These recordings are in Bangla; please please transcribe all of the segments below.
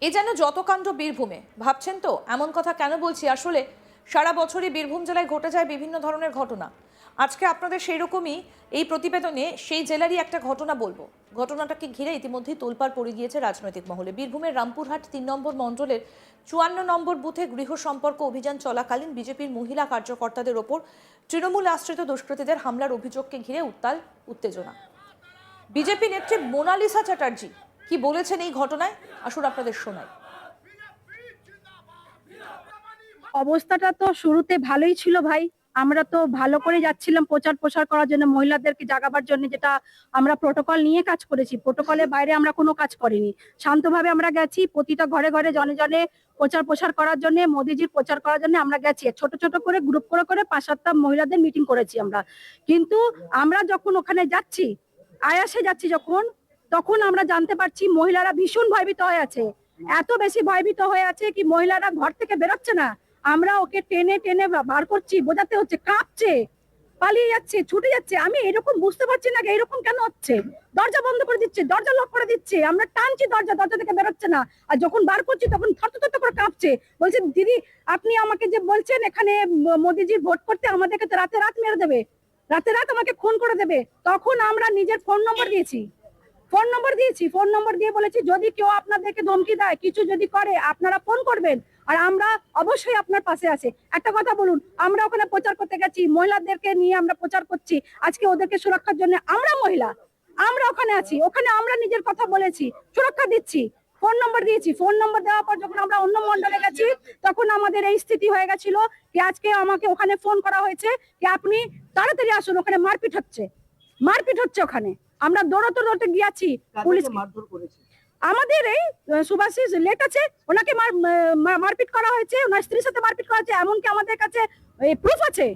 এ যেন যত কাণ্ড বীরভূমে, ভাবছেন তো এমন কথা কেন বলছি? আসলে সারা বছরই বীরভূম জেলায় ঘটে যায় বিভিন্ন ধরনের ঘটনা। আজকে আপনাদের সেই রকমই এই প্রতিবেদনে সেই জেলারই একটা ঘটনা বলবো। ঘটনাটাকে ঘিরে ইতিমধ্যেই তোলপাড় পড়ে গিয়েছে রাজনৈতিক মহলে। বীরভূমের রামপুরহাট ৩ নম্বর মণ্ডলের ৫৪ নম্বর বুথে গৃহ সম্পর্ক অভিযান চলাকালীন বিজেপির মহিলা কার্যকর্তাদের ওপর তৃণমূল আশ্রিত দুষ্কৃতীদের হামলার অভিযোগকে ঘিরে উত্তেজনা। বিজেপি নেত্রী মোনালিসা চ্যাটার্জি কি বলেছেন এই ঘটনায়, আসুন আপনাদের শোনাই। অবস্থাটা তো শুরুতে ভালোই ছিল ভাই। আমরা তো ভালো করে যাচ্ছিলাম প্রচার প্রসার করার জন্য, মহিলাদেরকে জাগাবার জন্য, যেটা আমরা প্রোটোকল নিয়ে কাজ করেছি। প্রোটোকলের বাইরে আমরা কোনো কাজ করিনি, শান্তভাবে আমরা গেছি। প্রতিটা ঘরে ঘরে জনে জনে প্রচার প্রসার করার জন্য, মোদিজির প্রচার করার জন্য আমরা গেছি। ছোট ছোট করে গ্রুপ করে করে ৫-৭টা মহিলাদের মিটিং করেছি আমরা। কিন্তু আমরা যখন ওখানে যাচ্ছি, আয়াসে যাচ্ছি যখন, তখন আমরা জানতে পারছি মহিলারা ভীষণ ভয়ভীত হয়ে আছে। এত বেশি ভয়ভীত হয়ে আছে কি মহিলারা ঘর থেকে বেরোচ্ছে না। আমরা ওকে টেনে টেনে বার করছি, বোঝাতে হচ্ছে, কাঁপছে, পালিয়ে যাচ্ছে, ছুটে যাচ্ছে। আমি এরকম বুঝতে পারছি না এরকম কেন হচ্ছে। দরজা বন্ধ করে দিচ্ছে, দরজা লক করে দিচ্ছে, আমরা টানছি দরজা, দরজা থেকে বেরোচ্ছে না। আর যখন বার করছি তখন থরথর করে কাঁপছে। বলছে, দিদি আপনি আমাকে যে বলছেন এখানে মোদিজির ভোট করতে, আমাদেরকে তো রাতে রাত মেরে দেবে, রাতে রাত আমাকে খুন করে দেবে। তখন আমরা নিজের ফোন নম্বর দিয়েছি, ফোন নম্বর দিয়ে বলেছি, যদি কেউ আপনাদেরকে ধমকি দেয়, কিছু যদি করে, আপনারা ফোন করবেন, আর আমরা অবশ্যই আপনার পাশে আছে। একটা কথা বলুন, আমরা ওখানে প্রচার করতে গেছি, মহিলাদেরকে নিয়ে আমরা প্রচার করছি। আজকে ওদেরকে সুরক্ষার জন্য আমরা মহিলা, আমরা ওখানে আছি, ওখানে আমরা নিজের কথা বলেছি, সুরক্ষা দিচ্ছি, ফোন নম্বর দিয়েছি। ফোন নম্বর দেওয়ার পর যখন আমরা অন্য মন্ডলে গেছি, তখন আমাদের এই স্থিতি হয়ে গেছিল যে আজকে আমাকে ওখানে ফোন করা হয়েছে যে আপনি তাড়াতাড়ি আসুন, ওখানে মারপিট হচ্ছে ওখানে। আমরা দৌড়তে দৌড়তে গিয়েছি, পুলিশ মারধর করেছে। আমাদের এই সুভাষিস লেট আছে, ওনাকে মারপিট করা হয়েছে, ওনার স্ত্রীর সাথে মারপিট করা হয়েছে। এমনকি আমাদের কাছে প্রুফ আছে,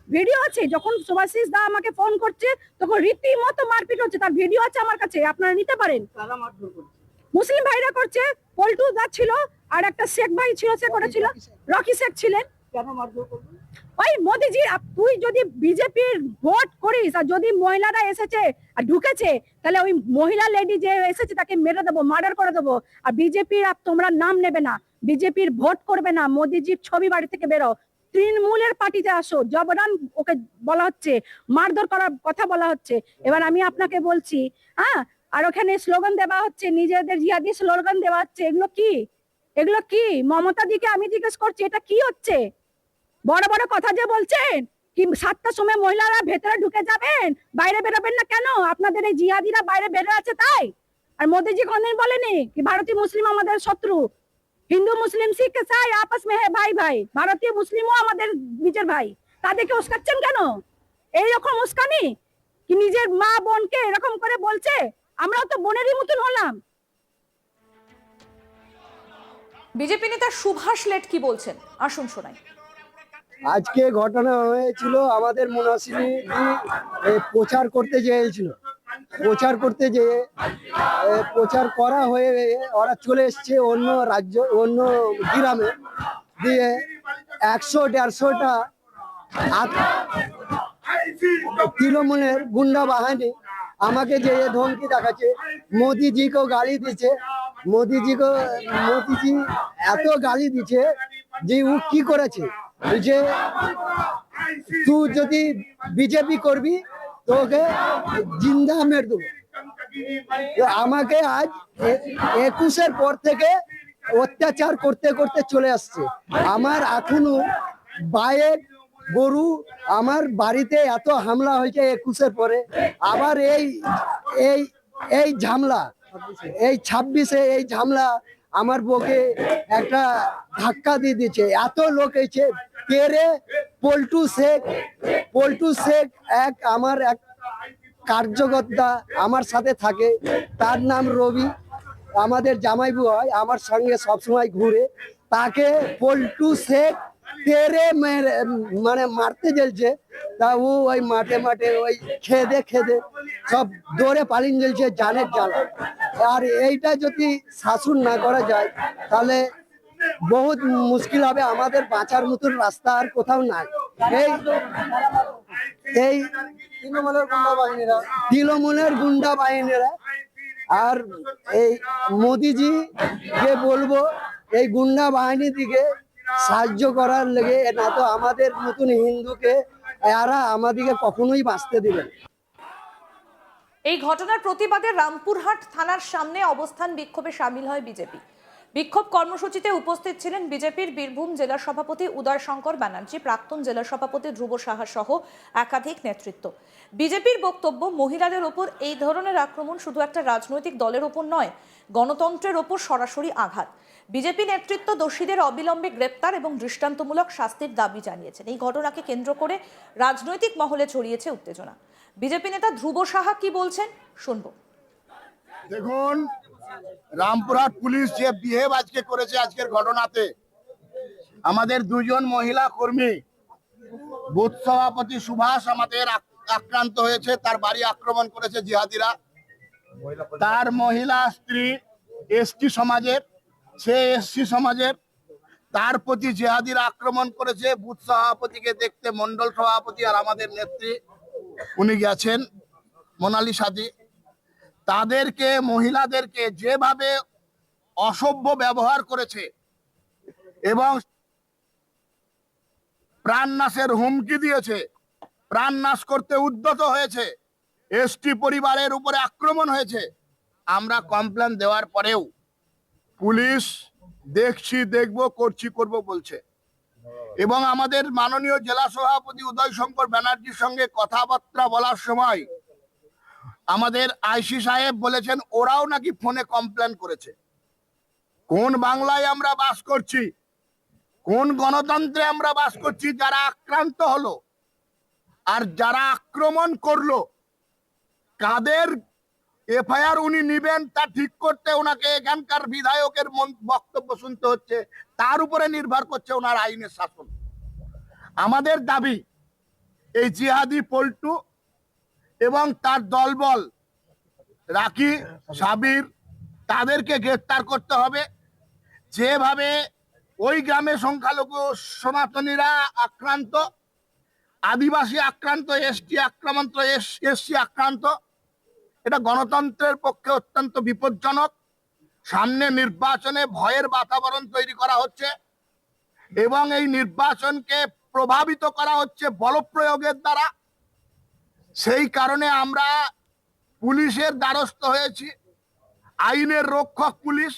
ভিডিও আছে। যখন সুভাষিস দা আমাকে ফোন করছে তখন রীতিমতো মারপিট হচ্ছে, তার ভিডিও আছে আমার কাছে, আপনারা নিতে পারেন। মুসলিম ভাইরা করছে, পল্টু দা ছিল, আর একটা শেখ ভাই ছিল, সে করেছিল, রকি শেখ ছিলেন। কেন মারধর করবে? ওই মোদিজি, তুই যদি বিজেপির ভোট করিস আর যদি মহিলারা এসেছে আর ঢুকেছে, তাহলে ওই মহিলা লেডি যে এসেছে তাকে মেরে দেবো, মার্ডার করে দেবো। আর বিজেপির তোমরা নাম নেবে না, বিজেপির ভোট করবে না, মোদিজির ছবি বাড়ি থেকে বেরো, তৃণমূলের পার্টিতে আসো। জবরান ওকে বলা হচ্ছে, মারধর করার কথা বলা হচ্ছে। এবার আমি আপনাকে বলছি, হ্যাঁ, আর ওখানে স্লোগান দেওয়া হচ্ছে, নিজেদের জিহাদি স্লোগান দেওয়া হচ্ছে। এগুলো কি মমতা দিকে আমি জিজ্ঞেস করছি, এটা কি হচ্ছে? বড় বড় কথা যে বলছেন কি 7টার সময় মহিলারা ভেতরে ঢুকে যাবেন, বাইরে বেরোবেন না কেন? আপনাদের এই জিহাদিরা বাইরে বেরো আছে তাই? আর মোদিজি কোনদিন বলেনি কি ভারতীয় মুসলিম আমাদের শত্রু? হিন্দু মুসলিম শিখ ইসাই আপস মে হে ভাই ভাই, ভারতীয় মুসলিমও আমাদের নিজের ভাই। তাদেরকে উস্কাচ্ছেন কেন? এইরকম উস্কানি কি নিজের মা বোনকে এরকম করে বলছে? আমরাও তো বোনেরই মতন হলাম। বিজেপি নেতা সুভাষ লেট কি বলছেন, আসুন শোনাই। আজকে ঘটনা হয়েছিল, আমাদের মুনাসিনী প্রচার করতে চেয়েছিল, প্রচার করা হয়ে ওরা চলে এসছে অন্য রাজ্য, অন্য গ্রামে, দিয়ে 100-150টা তৃণমূলের গুন্ডা বাহিনী আমাকে যে ধমকি দেখাচ্ছে, মোদিজিকেও গালি দিচ্ছে। মোদিজি এত গালি দিচ্ছে যে ও কি করেছে, যে তুই যদি বিজেপি করবি তোকে জিন্দা মেরে দেবো। আমাকে আজ 21-এর পর থেকে অত্যাচার করতে করতে চলে আসছে। আমার এখনো বাইক গরু, আমার বাড়িতে এত হামলা হয়েছে 21-এর পরে। আবার এই ঝামলা, এই 26-এ এই ঝামলা আমার বউকে একটা ধাক্কা দিয়ে দিচ্ছে। এত লোক এসে তেরে পল্টু শেখ আমার এক কার্যকর্তা আমার সাথে থাকে, তার নাম রবি, আমাদের জামাইবু হয়, আমার সঙ্গে সবসময় ঘুরে। তাকে পল্টু শেখ তেরে মানে মারতে জ্বলছে। তা ও ওই মাঠে ওই খেদে সব দৌড়ে পালিয়ে জ্বলছে জানের জ্বালা। আর এইটা যদি শাসন না করা যায় তাহলে বহুত মুশকিল হবে, আমাদের বাঁচার মতন রাস্তা আর কোথাও নাই। এই তৃণমূলের গুন্ডা বাহিনীরা আর এই মোদিজি কে বলবো এই গুন্ডা বাহিনী দিকে সাহায্য করার লেগে, না তো আমাদের নতুন হিন্দুকে এরা আমাদেরকে কখনোই বাঁচতে দিবে না। এই ঘটনার প্রতিবাদে রামপুরহাট থানার সামনে অবস্থান বিক্ষোভে সামিল হয় বিজেপি। বিক্ষোভ কর্মসূচিতে উপস্থিত ছিলেন বিজেপির বীরভূম জেলা সভাপতি উদয় শঙ্কর ব্যানার্জি, প্রাক্তন জেলা সভাপতি ধ্রুব সাহা সহ একাধিক নেতৃত্ব। বিজেপির বক্তব্য, মহিলাদের ওপর এই ধরনের আক্রমণ শুধু একটা রাজনৈতিক দলের ওপর নয়, গণতন্ত্রের ওপর সরাসরি আঘাত। বিজেপি নেতৃত্ব দোষীদের অবিলম্বে গ্রেপ্তার এবং দৃষ্টান্তমূলক শাস্তির দাবি জানিয়েছেন। এই ঘটনাকে কেন্দ্র করে রাজনৈতিক মহলে ছড়িয়েছে উত্তেজনা। বিজেপি নেতা ধ্রুব সাহা কি বলছেন শুনবো। দেখুন, রামপুরহাট পুলিশ যে বিহেভ আজকে করেছে আজকের ঘটনাতে, আমাদের দুজন মহিলা কর্মী বুথ সভাপতি সুভাষ আমাদের আক্রান্ত হয়েছে, তার বাড়ি আক্রমণ করেছে জিহাদিরা। তার মহিলা স্ত্রী এসটি সমাজের, সে এসসি সমাজের, তার প্রতি জিহাদিরা আক্রমণ করেছে। বুথ সভাপতিকে দেখতে মন্ডল সভাপতি আর আমাদের নেত্রী উনি গেছেন মোনালিসাদি। তাদেরকে, মহিলাদেরকে যেভাবে অসভ্য ব্যবহার করেছে এবং প্রাণনাশের হুমকি দিয়েছে, প্রাণনাশ করতে উদ্যত হয়েছে, এসটি পরিবারের উপরে আক্রমণ হয়েছে, আমরা কমপ্লেন দেওয়ার পরেও পুলিশ দেখছি, দেখবো, করছি, করব বলছে। এবং আমাদের মাননীয় জেলা সভাপতি উদয় শঙ্কর ব্যানার্জির সঙ্গে কথাবার্তা বলার সময় আমাদের আইসি সাহেব বলেছেন ওরাও নাকি ফোনে কমপ্লেন করেছে। কোন বাংলায় আমরা বাস করছি, কোন গণতন্ত্রে আমরা বাস করছি? যারা আক্রান্ত হলো আর যারা আক্রমণ করলো, কাদের এফআইআর উনি নিবেন তা ঠিক করতে ওনাকে এখানকার বিধায়কের বক্তব্য শুনতে হচ্ছে, তার উপরে নির্ভর করছে ওনার আইনের শাসন। আমাদের দাবি এই জিহাদি পল্টু এবং তার দলবল রাকি, সাবির, তাদেরকে গ্রেফতার করতে হবে। যেভাবে ওই গ্রামে সংখ্যালঘু সনাতনীরা আক্রান্ত, আদিবাসী আক্রান্ত, এসটি আক্রান্ত, এসসি আক্রান্ত, এটা গণতন্ত্রের পক্ষে অত্যন্ত বিপজ্জনক। সামনে নির্বাচনে ভয়ের বাতাবরণ তৈরি করা হচ্ছে এবং এই নির্বাচনকে প্রভাবিত করা হচ্ছে বলপ্রয়োগের দ্বারা। সেই কারণে আমরা পুলিশের দ্বারস্থ হয়েছি, আইনের রক্ষক পুলিশ।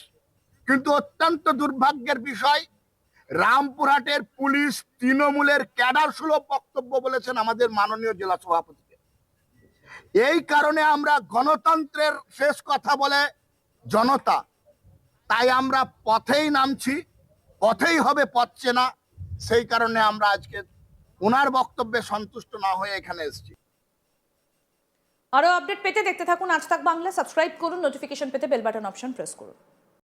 কিন্তু অত্যন্ত দুর্ভাগ্যের বিষয়, রামপুরহাটের পুলিশ তৃণমূলের ক্যাডার সুলভ বক্তব্য বলেছেন আমাদের মাননীয় জেলা সভাপতিকে। এই কারণে আমরা গণতন্ত্রের শেষ কথা বলে জনতা, তাই আমরা পথেই নামছি, পথেই হবে, পথ চেনা। সেই কারণে আমরা আজকে ওনার বক্তব্যে সন্তুষ্ট না হয়ে এখানে এসেছি। আরো আপডেট পেতে দেখতে থাকুন আজ তাক বাংলা। সাবস্ক্রাইব করুন, নোটিফিকেশন পেতে বেল বাটন অপশন প্রেস করুন।